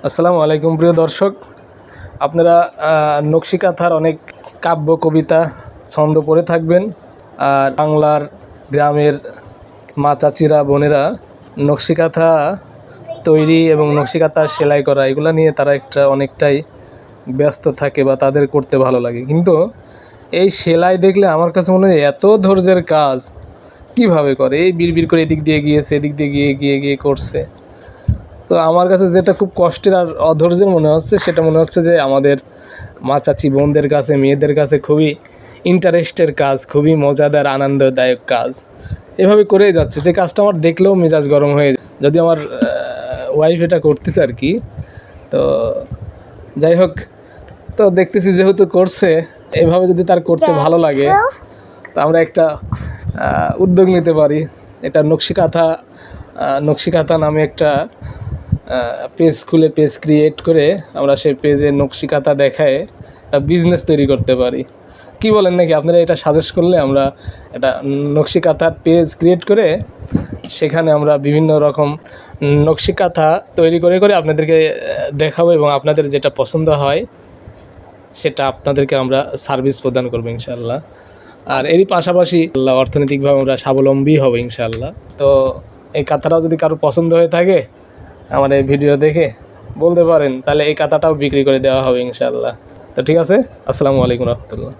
আসসালামু আলাইকুম প্রিয় দর্শক, আপনারা নকশি কাঁথার অনেক কাব্য কবিতা ছন্দ পড়ে থাকবেন। আর বাংলার গ্রামের মা চাচিরা বোনেরা নকশি কাঁথা তৈরি এবং নকশি কাঁথা সেলাই করা এগুলো নিয়ে তারা অনেকটাই ব্যস্ত থাকে বা তাদের করতে ভালো লাগে। কিন্তু এই সেলাই দেখলে আমার কাছে মনে হয় এত ধৈর্যের কাজ কিভাবে করে, এই বিড়বিড় করে এদিক দিয়ে গিয়েছে এদিক দিয়ে গিয়ে করছে। তো আমার কাছে যেটা খুব কষ্টের আর অধৈর্যের মনে হচ্ছে, সেটা মনে হচ্ছে যে আমাদের মা চাচি বোনদের কাছে, মেয়েদের কাছে খুবই ইন্টারেস্টের কাজ, খুবই মজাদার আনন্দদায়ক কাজ। এভাবে করেই যাচ্ছে, যে কাজটা আমার দেখলেও মেজাজ গরম হয়ে যায়। যদি আমার ওয়াইফ এটা করতেছে আর কি। তো যাই হোক, তো দেখতেছি যেহেতু করছে, এভাবে যদি তার করতে ভালো লাগে তো আমরা একটা উদ্যোগ নিতে পারি। এটা নকশি কাঁথা নামে একটা পেজ খুলে, পেজ ক্রিয়েট করে আমরা সেই পেজে নকশি কাঁথা দেখায় বিজনেস তৈরি করতে পারি। কি বলেন নাকি আপনারা? এটা সাজেস্ট করলে আমরা একটা নকশি কাঁথার পেজ ক্রিয়েট করে সেখানে আমরা বিভিন্ন রকম নকশি কাঁথা তৈরি করে আপনাদেরকে দেখাবো, এবং আপনাদের যেটা পছন্দ হয় সেটা আপনাদেরকে আমরা সার্ভিস প্রদান করবো ইনশাল্লাহ। আর এরই পাশাপাশি অর্থনৈতিকভাবে আমরা স্বাবলম্বী হব ইনশাল্লাহ। তো এই কাঁথাটাও যদি কারো পছন্দ হয়ে থাকে, আমার এই ভিডিও দেখে বলতে পারেন, তাহলে এই কাঁথাটাও বিক্রি করে দেওয়া হবে ইনশাল্লাহ। তো ঠিক আছে, আসসালামু আলাইকুম রহমতুল্লাহ।